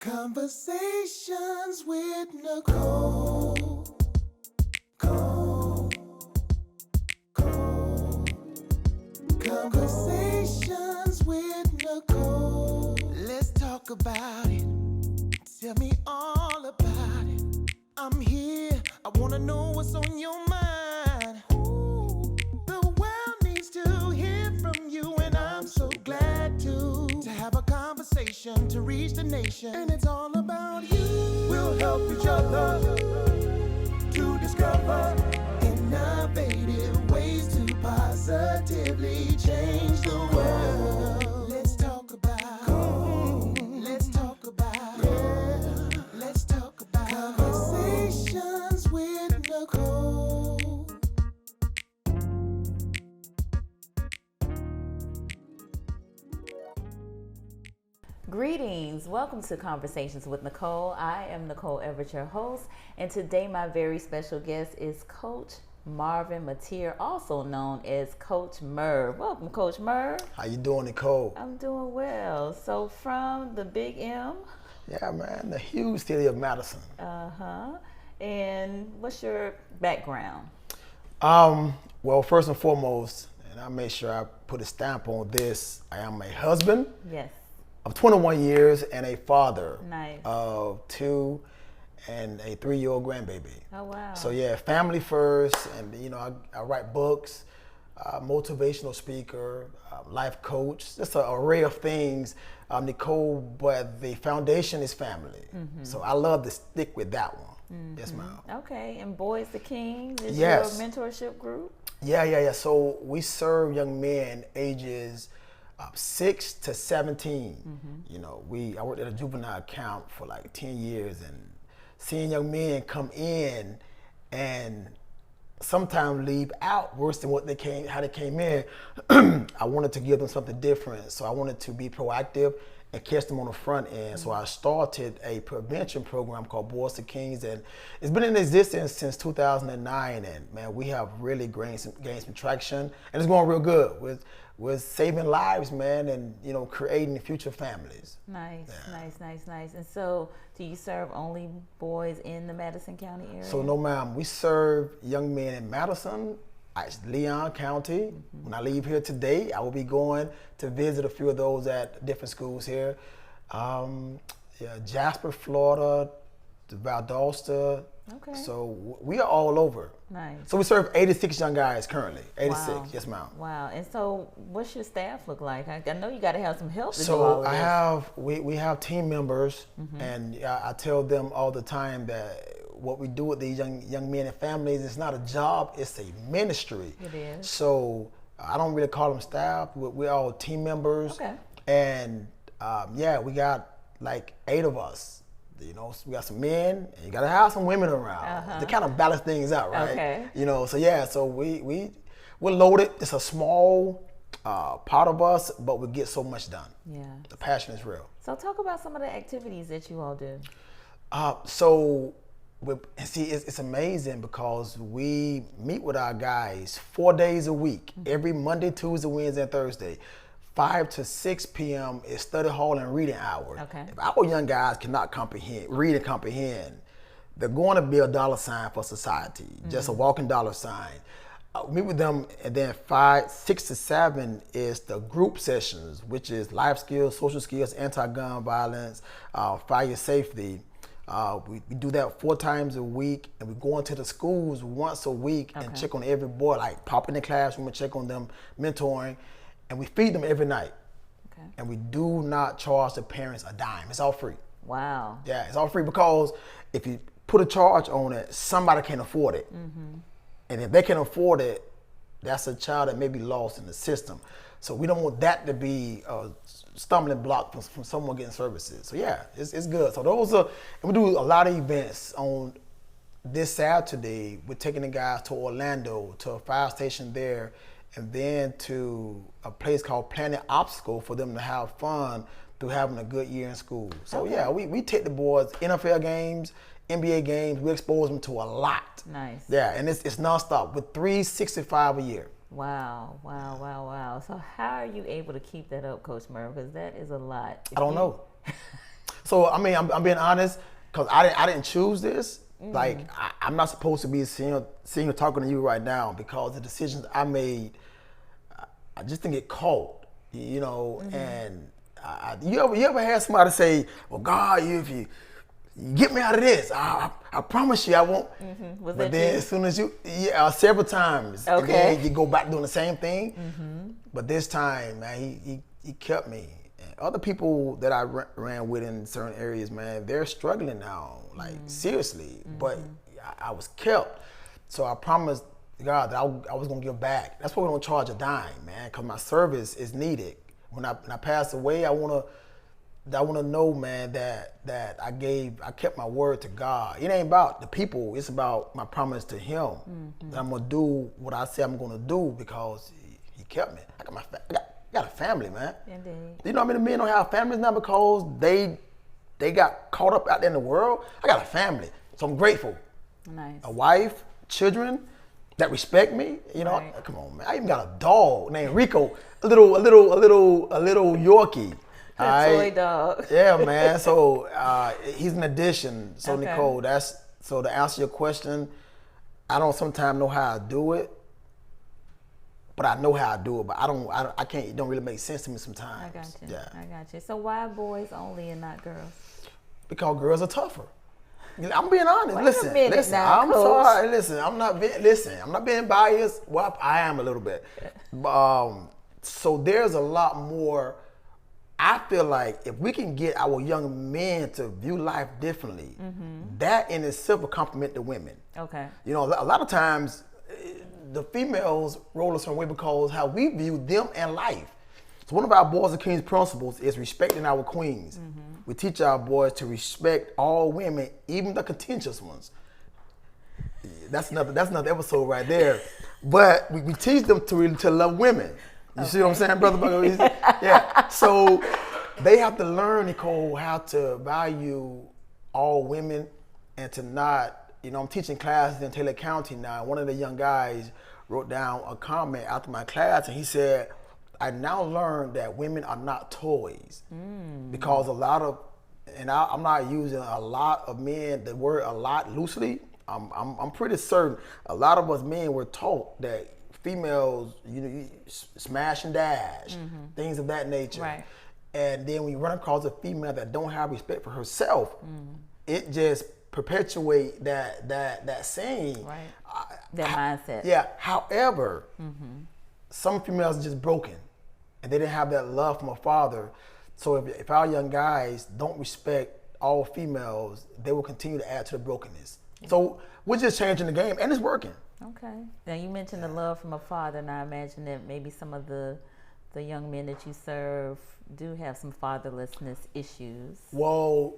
Conversations with Nicole. Conversations with Nicole. Let's talk about it. Tell me all about it. I'm here. I wanna know what's on your mind. Ooh, the world needs to hear from you, and I'm so glad to have a conversation to reach the nation. And it's all about you. We'll help each other to discover innovative ways to positively change the world. Let's talk about, let's talk about, yeah. Let's talk about conversations with Nicole. Greetings, welcome to Conversations with Nicole. I am Nicole Everett, your host, and today my very special guest is Coach Marvin Mattair, also known as Coach Merv. Welcome, Coach Merv. How you doing, Nicole? I'm doing well. So from the Big M. Yeah, man, the huge city of Madison. And what's your background? Well, first and foremost, and I make sure I put a stamp on this, I am a husband. Yes. Of 21 years and a father. Nice. Of 2 and a 3-year-old grandbaby. Oh, wow. So yeah, family first, and you know, I write books, motivational speaker, life coach, just an array of things, Nicole, but the foundation is family. Mm-hmm. So I love to stick with that one. Mm-hmm. Yes, ma'am. Okay, and Boyz the Kings is Yes. your mentorship group? Yeah. So we serve young men ages 6 to 17. Mm-hmm. You know, I worked at a juvenile camp for like 10 years, and seeing young men come in and sometimes leave out worse than how they came in. I wanted to give them something different, so I wanted to be proactive and catch them on the front end. Mm-hmm. So I started a prevention program called Boyz the Kings, and it's been in existence since 2009. And man, we have really gained some traction, and it's going real good with saving lives, man, and you know, creating future families. Nice. And so, do you serve only boys in the Madison County area? So no, ma'am, we serve young men in Madison, Leon County. Mm-hmm. When I leave here today, I will be going to visit a few of those at different schools here. Jasper, Florida, Valdosta. Okay. So we are all over. Nice. So we serve 86 young guys currently. 86, wow. Yes, ma'am. Wow. And so, what's your staff look like? I know you got to have some help to do all of this. We have team members, mm-hmm. and I tell them all the time that what we do with these young men and families, it's not a job, it's a ministry. It is. So I don't really call them staff. We're all team members. Okay. And we got like 8 of us. You know, so we got some men, and you gotta have some women around to kind of balance things out, right? Okay. You know, so we're loaded. It's a small part of us, but we get so much done. Yeah. The passion is real. So talk about some of the activities that you all do. It's amazing because we meet with our guys 4 days a week, mm-hmm. every Monday, Tuesday, Wednesday, and Thursday. 5 to 6 p.m. is study hall and reading hours. Okay. If our young guys cannot read and comprehend, they're going to be a dollar sign for society, mm-hmm. just a walking dollar sign. Meet with them, and then 6 to 7 is the group sessions, which is life skills, social skills, anti-gun violence, fire safety. We do that 4 times a week, and we go into the schools once a week and check on every boy, like pop in the classroom and check on them, mentoring. And we feed them every night. Okay. And we do not charge the parents a dime. It's all free. Wow. Yeah, it's all free because if you put a charge on it, somebody can afford it. Mm-hmm. And if they can afford it, that's a child that may be lost in the system. So we don't want that to be a stumbling block from someone getting services. So yeah, it's good. So and we do a lot of events. On this Saturday, we're taking the guys to Orlando, to a fire station there, and then to a place called Planet Obstacle for them to have fun through having a good year in school. So okay. Yeah, we take the boys, NFL games, NBA games, we expose them to a lot. Nice. Yeah, and it's nonstop with 365 a year. Wow. So how are you able to keep that up, Coach Merv? Because that is a lot. I don't know. So I mean, I'm being honest, because I didn't choose this. Like I'm not supposed to be seeing you talking to you right now because the decisions I made, I just didn't get caught, you know. And you ever had somebody say, "Well, God, if you get me out of this, I promise you I won't." Was but that then you? as soon as several times, and Okay. then you go back doing the same thing. But this time, man, he kept me. And other people that I ran with in certain areas, man, they're struggling now, like seriously. But I was kept. So I promised God that I was gonna give back. That's why we don't charge a dime, man, because my service is needed. When I pass away, I wanna know, man, that I kept my word to God. It ain't about the people, it's about my promise to Him. That I'm gonna do what I say I'm gonna do because He kept me. I got a family, man. Indeed. You know how many men don't have families now because they got caught up out there in the world? I got a family, so I'm grateful. Nice. A wife, children that respect me. You know, Right. come on, man. I even got a dog named Rico, a little Yorkie. A All toy right? dog. Yeah, man. So he's an addition. So Okay. Nicole, so to answer your question, I don't sometimes know how I do it, but I know how I do it. But I can't. It don't really make sense to me sometimes. I got you. Yeah. I got you. So why boys only and not girls? Because girls are tougher. I'm being honest. Wait a listen, minute now, I'm Coach. sorry. Listen, I'm not being biased. Well, I am a little bit. So there's a lot more. I feel like if we can get our young men to view life differently, that in itself will compliment the women. Okay. You know, a lot of times the females roll a certain way because how we view them and life. So one of our Boys and Kings principles is respecting our queens. We teach our boys to respect all women, even the contentious ones. That's another episode right there. But we teach them to love women. You see what I'm saying, Brother Bugger? Yeah. So they have to learn, Nicole, how to value all women and to not, you know, I'm teaching classes in Taylor County now. One of the young guys wrote down a comment after my class and he said, I now learned that women are not toys because a lot of, and I'm not using a lot of men, the word a lot loosely. I'm pretty certain a lot of us men were taught that females, you know, you smash and dash, things of that nature. Right. And then when you run across a female that don't have respect for herself, it just perpetuate that saying. Right. That mindset. Yeah. However, some females are just broken, and they didn't have that love from a father. So if our young guys don't respect all females, they will continue to add to the brokenness. So we're just changing the game, and it's working. Okay. Now you mentioned the love from a father, and I imagine that maybe some of the young men that you serve do have some fatherlessness issues. Well,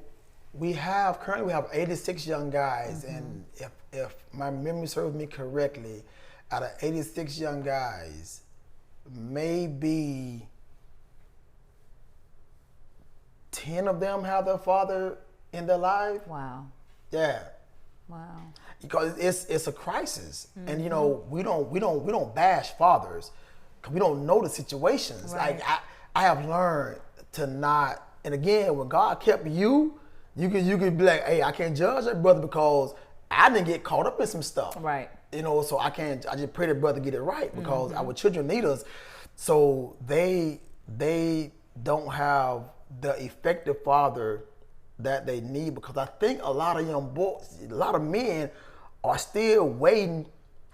currently we have 86 young guys, and if my memory serves me correctly, out of 86 young guys, maybe 10 of them have their father in their life. Wow. Yeah. Wow. Because it's a crisis, and you know we don't bash fathers because we don't know the situations. Right. Like I have learned to not. And again, when God kept you can be like, hey, I can't judge that brother because I didn't get caught up in some stuff. Right. You know, so I just pray that brother get it right because our children need us. So they don't have the effective father that they need, because I think a lot of young boys, a lot of men are still waiting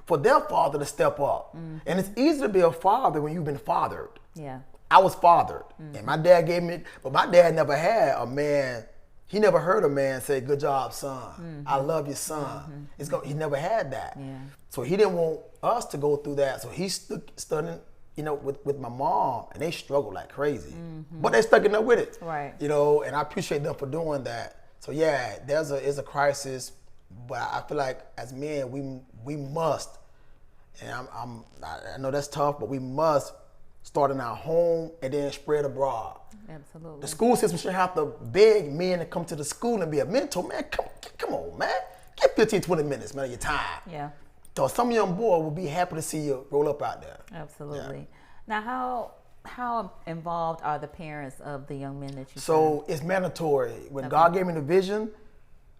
for their father to step up. And it's easy to be a father when you've been fathered. Yeah. I was fathered, and my dad gave me, but my dad never had a man, he never heard a man say, good job, son. I love you, son. He never had that. Yeah. So he didn't want us to go through that. So he studying, you know, with my mom, and they struggled like crazy. But they stuck in there with it. Right. You know, and I appreciate them for doing that. So yeah, it's a crisis, but I feel like as men, we must, and I know that's tough, but we must start in our home and then spread abroad. Absolutely. The school system should have to beg men to come to the school and be a mentor. Man, come on, man. Get 15, 20 minutes, man, of your time. Yeah. So some young boy will be happy to see you roll up out there. Absolutely. Now, how involved are the parents of the young men that you So it's mandatory. When God gave me the vision,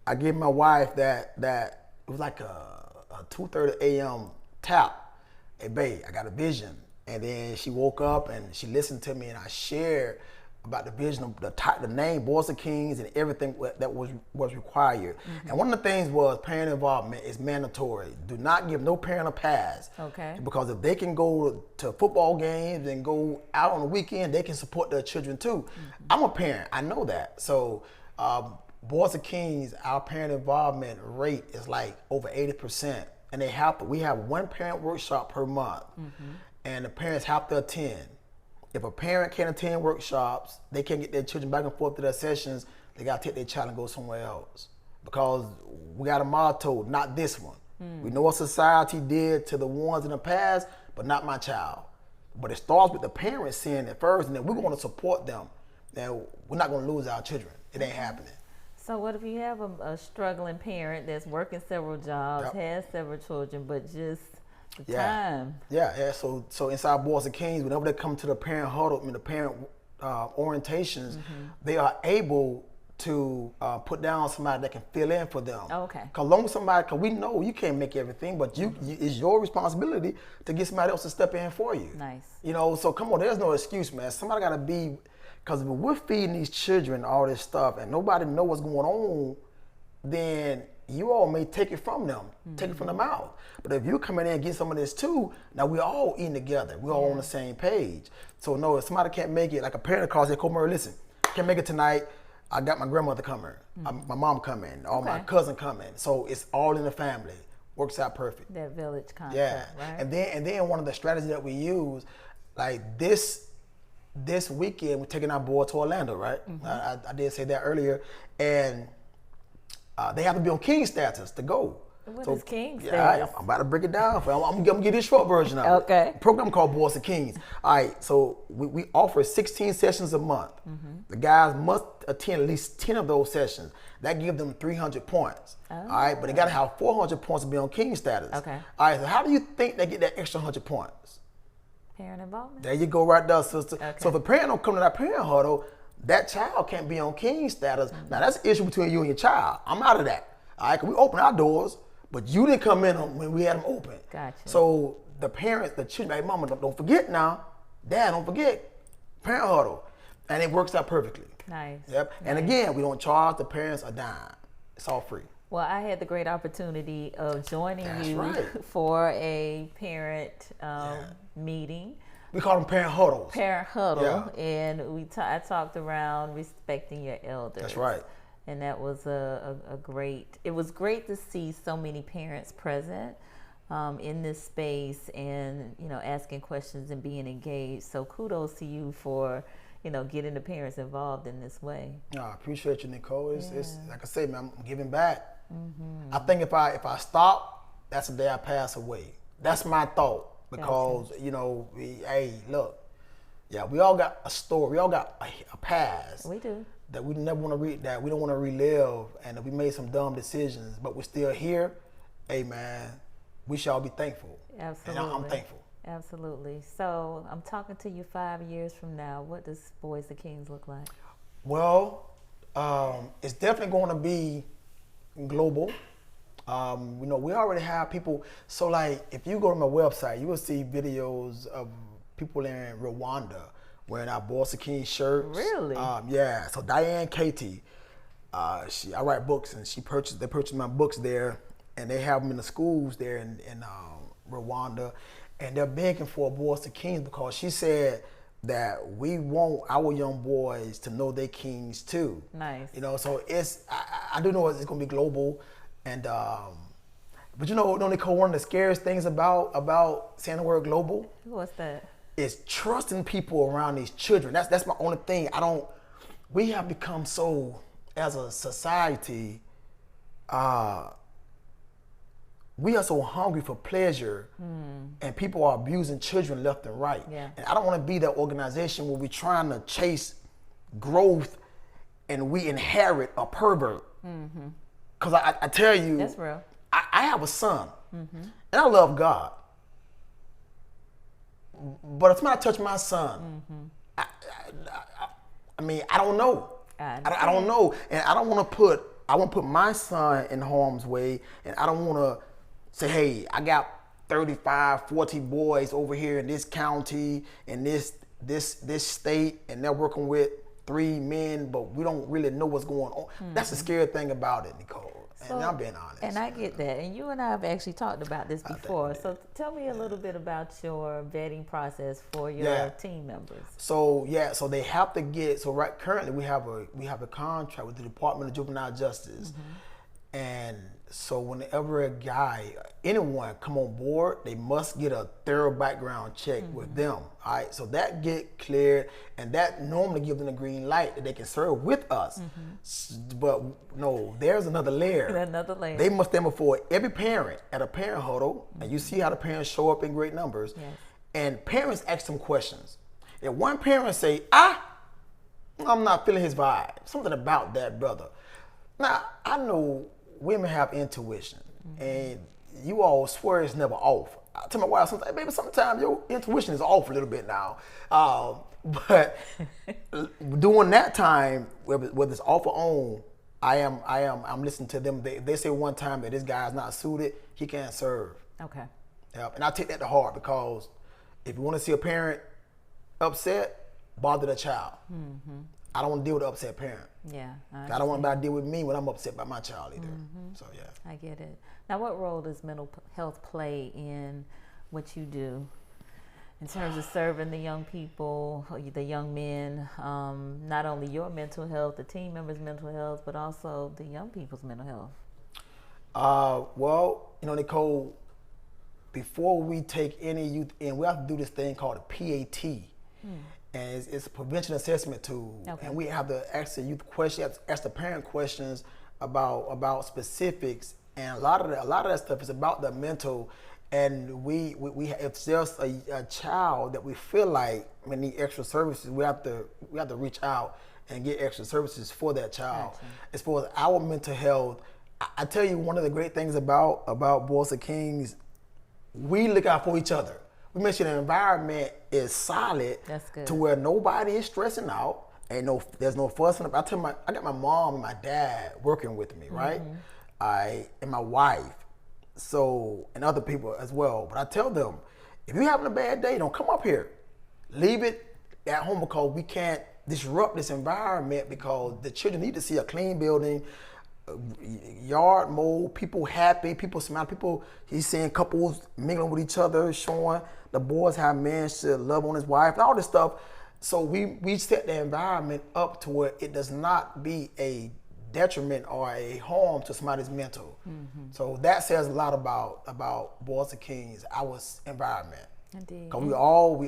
I gave my wife that it was like a 2:30 a.m. tap. Hey, babe, I got a vision. And then she woke up and she listened to me, and I shared about the vision of the name, Boyz Kings, and everything that was required. And one of the things was parent involvement is mandatory. Do not give no parent a pass. Okay. Because if they can go to football games and go out on the weekend, they can support their children too. I'm a parent, I know that. So Boyz Kings, our parent involvement rate is like over 80%. And we have one parent workshop per month. And the parents have to attend. If a parent can't attend workshops, they can't get their children back and forth to their sessions, they got to take their child and go somewhere else. Because we got a motto, not this one. We know what society did to the ones in the past, but not my child. But it starts with the parents seeing it first, and then we're going to support them. Now, we're not going to lose our children. It ain't happening. So what if you have a struggling parent that's working several jobs, has several children, but just the time? Yeah. So inside Boyz Kings, whenever they come to the parent huddle, the parent orientations, they are able to put down somebody that can fill in for them. Okay. Because we know you can't make everything, but it's your responsibility to get somebody else to step in for you. Nice. So come on, there's no excuse, man. Somebody got to be, because if we're feeding these children all this stuff and nobody know what's going on, then you all may take it from them, take it from them out. But if you come in there and get some of this too, now we're all eating together. We're all on the same page. So no, if somebody can't make it, like a parent calls, they call Merv, listen, can't make it tonight. I got my grandmother coming, my mom coming, or my cousin coming. So it's all in the family. Works out perfect. That village concept, right? And then one of the strategies that we use, like this weekend, we're taking our board to Orlando, right? I did say that earlier. And they have to be on king status to go. What is king status? Yeah, I'm about to break it down for you. I'm gonna give you the short version of it. Okay. A program called Boyz Kings. All right, so we offer 16 sessions a month. The guys must attend at least 10 of those sessions. That gives them 300 points. All right, but they gotta have 400 points to be on king status. Okay. All right, so how do you think they get that extra 100 points? Parent involvement. There you go, right there, sister. Okay. So if a parent don't come to that parent huddle, that child can't be on king status. Now that's an issue between you and your child. I'm out of that. All right, 'cause we open our doors, but you didn't come in when we had them open. Gotcha. So the parents, the children, like, mama, don't forget now. Dad, don't forget. Parent huddle. And it works out perfectly. Nice. Yep. And again, we don't charge the parents a dime. It's all free. Well, I had the great opportunity of joining you right. for a parent meeting. We call them parent huddles. Parent huddle, Yeah. and I talked around respecting your elders. That's right. And that was it was great to see so many parents present in this space and, asking questions and being engaged. So kudos to you for, getting the parents involved in this way. No, I appreciate you, Nicole. It's like I say, man, I'm giving back. I think if I stop, that's the day I pass away. That's my thought. Because, look, we all got a story. We all got a past. We do. That we never want to that we don't want to relive, and that we made some dumb decisions, but we're still here. Hey, man, we should all be thankful. Absolutely. And I'm thankful. Absolutely. So I'm talking to you 5 years from now. What does Boyz Kings look like? Well, it's definitely going to be global. We already have people. So, like, if you go to my website, you will see videos of people in Rwanda wearing our Boyz Kings shirts. Really? Yeah. So Diane Katie, I write books, and they purchased my books there, and they have them in the schools there in Rwanda, and they're begging for Boyz Kings because she said that we want our young boys to know they're kings too. Nice. So I do know it's going to be global, and but Nicole, one of the scariest things about saying the word global. What's that? Is trusting people around these children. That's my only thing. We have become so, as a society, we are so hungry for pleasure, and people are abusing children left and right. Yeah. And I don't want to be that organization where we're trying to chase growth and we inherit a pervert. Because I tell you, that's real. I have a son, and I love God. But if somebody touch my son, I mean, I don't know. I don't know, and I don't want to put my son in harm's way, and I don't want to say, hey, I got 35, 40 boys over here in this county, in this state, and they're working with 3 men, but we don't really know what's going on. That's the scary thing about it, Nicole. And I'm being honest. And I get that. And you and I have actually talked about this before. So tell me a little bit about your vetting process for your team members. So they have to get. So currently we have a contract with the Department of Juvenile Justice, and so whenever a guy, anyone come on board, they must get a thorough background check with them. All right, so that get cleared, and that normally gives them a green light that they can serve with us. But no, there's another layer. Another layer. They must stand before every parent at a parent huddle, and you see how the parents show up in great numbers. Yes. And parents ask them questions. If one parent say, I'm not feeling his vibe, something about that brother. Now, I know women have intuition, and you all swear it's never off. I tell my wife sometimes, baby, sometimes your intuition is off a little bit now. But during that time, whether it's off or on, I'm listening to them. They say one time that this guy's not suited, he can't serve. Okay. Yep. And I take that to heart, because if you want to see a parent upset, bother the child. I don't want to deal with an upset parent. Yeah. I don't want anybody to deal with me when I'm upset by my child either. So I get it. Now, what role does mental health play in what you do in terms of serving the young people, the young men, not only your mental health, the team members' mental health, but also the young people's mental health? Well, Nicole, before we take any youth in, we have to do this thing called a PAT. And it's a prevention assessment tool. Okay. And we have to ask the youth questions, ask the parent questions about specifics. And a lot of that stuff is about the mental. And we if there's a child that we feel like we need extra services, we have to reach out and get extra services for that child. Gotcha. As far as our mental health, I tell you, one of the great things about Boyz of Kings, we look out for each other. We make sure the environment is solid. That's good. To where nobody is stressing out. There's no fussing. I got my mom and my dad working with me, right? And my wife, and other people as well. But I tell them, if you're having a bad day, don't come up here. Leave it at home, because we can't disrupt this environment, because the children need to see a clean building, yard mold, people happy, people smile, he's seeing couples mingling with each other, showing the boys how a man should love on his wife, and all this stuff. So we set the environment up to where it does not be a detriment or a harm to somebody's mental. So that says a lot about Boyz of Kings, our environment. Indeed. Because we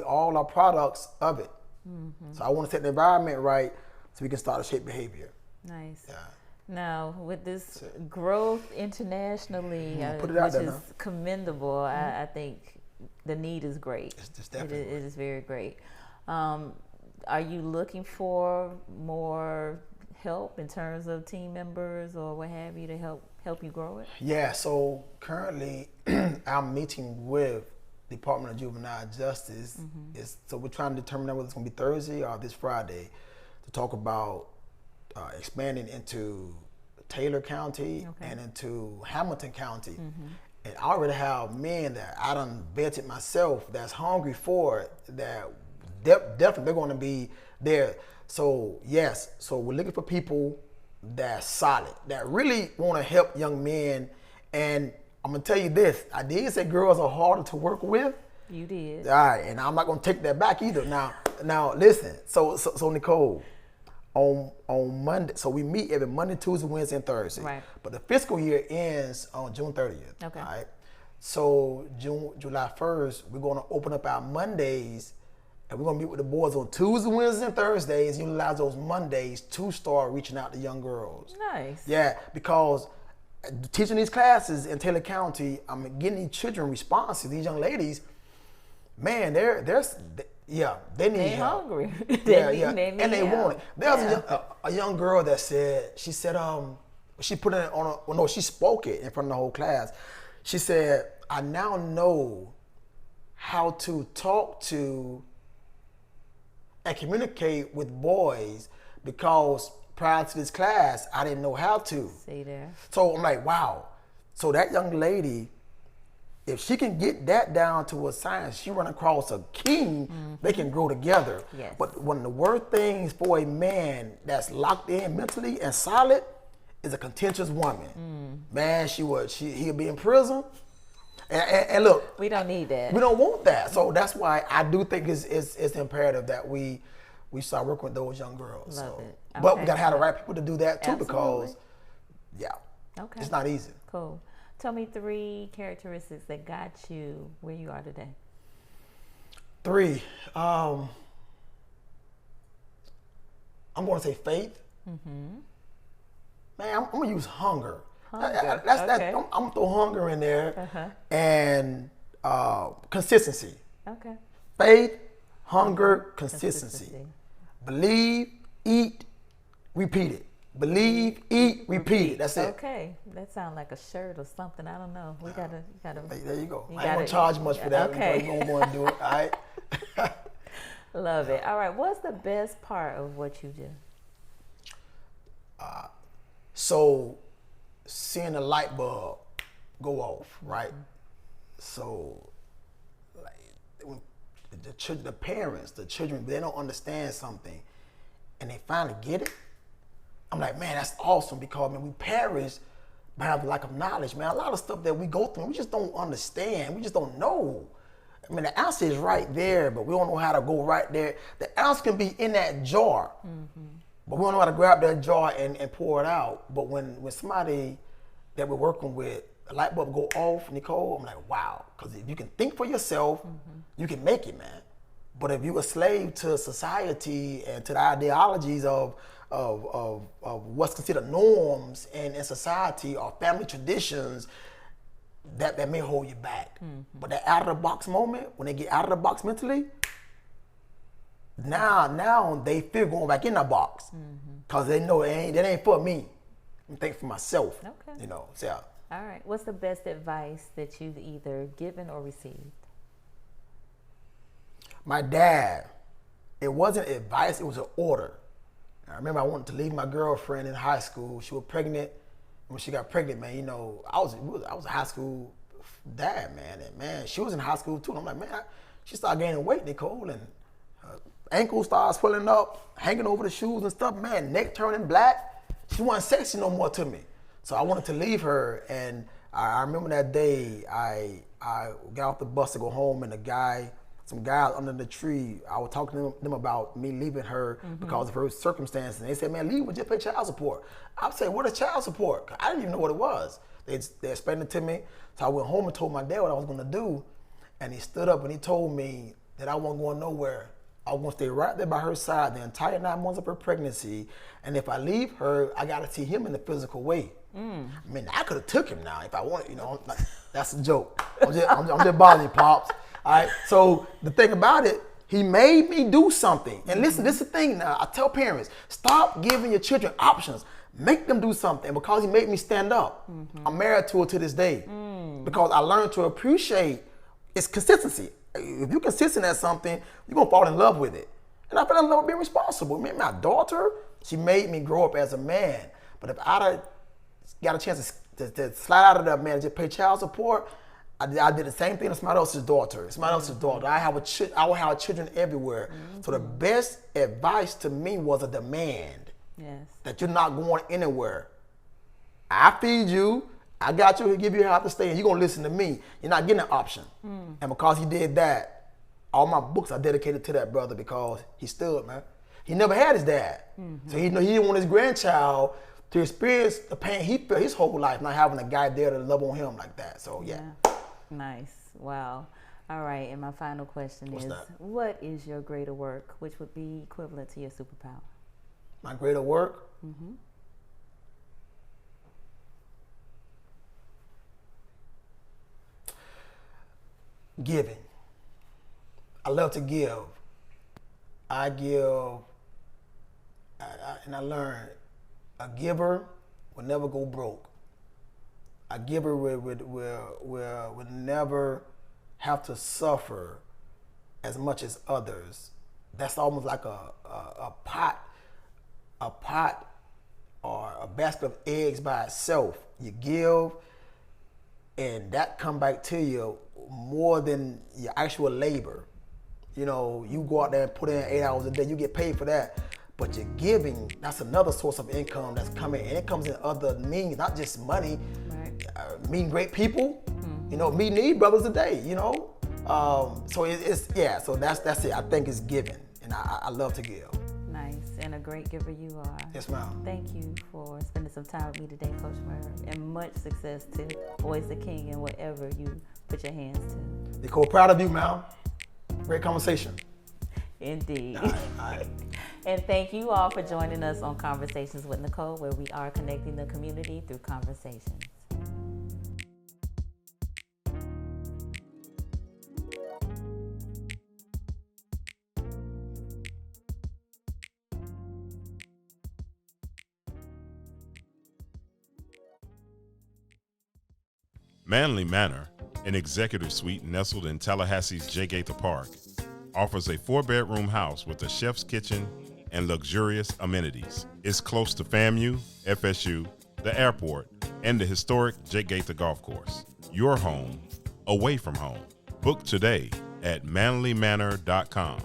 all are products of it. So I want to set the environment right so we can start to shape behavior. Nice. Yeah. Now, with this growth internationally, which is commendable, I think the need is great. It's definitely it is very great. Are you looking for more help in terms of team members or what have you to help you grow it? Yeah, so currently I'm meeting with Department of Juvenile Justice. So we're trying to determine whether it's going to be Thursday or this Friday to talk about expanding into Taylor County and into Hamilton County. And I already have men that I done vetted myself that's hungry for it, that definitely they're going to be there. So yes, so we're looking for people that's solid, that really want to help young men. And I'm going to tell you this, I did say girls are harder to work with. You did. All right, and I'm not going to take that back either. Now listen, so Nicole, on Monday, so we meet every Monday, Tuesday, Wednesday, and Thursday. Right. But the fiscal year ends on June 30th. Okay. All right. So July 1st, we're going to open up our Mondays, and we're going to meet with the boys on Tuesday, Wednesdays, and Thursdays. Utilize those Mondays to start reaching out to young girls. Nice. Yeah, because teaching these classes in Taylor County, I'm getting these children responses. These young ladies, man, they need They help. hungry. And they want it. There's a young girl that said, she put it she spoke it in front of the whole class. She said, I now know how to talk to and communicate with boys because prior to this class, I didn't know how to. See there. So I'm like, wow. So that young lady, if she can get that down to a science, she run across a king, they can grow together. Yes. But one of the worst things for a man that's locked in mentally and solid is a contentious woman. Man, he'll be in prison. And look, We don't need that. we don't want that. So that's why I do think it's imperative that we start working with those young girls. Love So. it. But Okay. we gotta have the right people to do that too, because Absolutely. Okay. it's not easy. Cool. Tell me 3 characteristics that got you where you are today. 3, I'm going to say faith. Man, I'm going to use hunger. Hunger, That's okay. I'm going to throw hunger in there, Uh-huh. and consistency. Okay. Faith, hunger, consistency. Believe, eat, repeat it. Believe, eat, repeat it. That's it. Okay. That sounds like a shirt or something. I don't know. We gotta. There you go. You I ain't going gotta- to charge much for that. Okay. We're going to do it. All right. Love it. All right. What's the best part of what you do? So, seeing the light bulb go off, right? So, like, when the parents, the children, they don't understand something, and they finally get it. I'm like, man, that's awesome, because man, we perish by having lack of knowledge, man. A lot of stuff that we go through, we just don't understand. We just don't know. I mean, the answer is right there, but we don't know how to go right there. The answer can be in that jar, but we don't know how to grab that jar and pour it out. But when somebody that we're working with, the light bulb go off, Nicole, I'm like, wow. Because if you can think for yourself, you can make it, man. But if you're a slave to society and to the ideologies of what's considered norms in society or family traditions, that may hold you back. But that out of the box moment, when they get out of the box mentally, now they feel going back in the box, because they know that ain't for me. I'm thinking for myself. Okay. You know, so. All right. What's the best advice that you've either given or received? My dad, it wasn't advice, it was an order. I remember I wanted to leave my girlfriend in high school. She was pregnant. When she got pregnant, man, you know, I was a high school dad, man. And man, she was in high school too. And I'm like, man, she started gaining weight, Nicole, and her ankles started swelling up, hanging over the shoes and stuff. Man, neck turning black. She wasn't sexy no more to me. So I wanted to leave her, and I remember that day I got off the bus to go home, and some guys under the tree, I was talking to them about me leaving her because of her circumstances. And they said, man, leave, we just pay child support. I said, what is child support? I didn't even know what it was. They explained it to me. So I went home and told my dad what I was gonna do. And he stood up and he told me that I wasn't going nowhere. I was gonna stay right there by her side the entire 9 months of her pregnancy. And if I leave her, I gotta see him in the physical way. I mean, I could have took him now if I wanted, you know, like, that's a joke. I'm just bothering you, Pops. All right, so the thing about it, he made me do something. And listen, this is the thing now. I tell parents, stop giving your children options. Make them do something. Because he made me stand up. I'm married to her to this day. Because I learned to appreciate its consistency. If you're consistent at something, you're going to fall in love with it. And I fell in love with being responsible. I mean, my daughter, she made me grow up as a man. But if I'd got a chance to slide out of that, man, and just pay child support, I did the same thing to somebody else's daughter. I will have children everywhere. So the best advice to me was a demand. Yes. That you're not going anywhere. I feed you. I got you to give you how to stay, and you're going to listen to me. You're not getting an option. And because he did that, all my books are dedicated to that brother, because he stood, man. He never had his dad. So he didn't want his grandchild to experience the pain he felt his whole life, not having a guy there to love on him like that. So, yeah. Nice. Wow. All right. And my final question is, what is your greater work, which would be equivalent to your superpower? My greater work? Giving. I love to give. I give, and I learned, a giver will never go broke. A giver will never have to suffer as much as others, that's almost like a pot or a basket of eggs by itself. You give, and that come back to you more than your actual labor. You know, you go out there and put in 8 hours a day, you get paid for that. But you're giving, that's another source of income that's coming, and it comes in other means, not just money. Right. Meeting great people, you know, meeting these brothers today, you know. So so that's it. I think it's giving, and I love to give. Nice, and a great giver you are. Yes, ma'am. Thank you for spending some time with me today, Coach Merv, and much success to Boyz the King and whatever you put your hands to. Nicole, proud of you, ma'am. Great conversation. Indeed. All right. And thank you all for joining us on Conversations with Nicole, where we are connecting the community through conversations. Manly Manor, an executive suite nestled in Tallahassee's J. Gaither Park, offers a 4-bedroom house with a chef's kitchen and luxurious amenities. It's close to FAMU, FSU, the airport, and the historic J. Gaither Golf Course. Your home, away from home. Book today at manlymanor.com.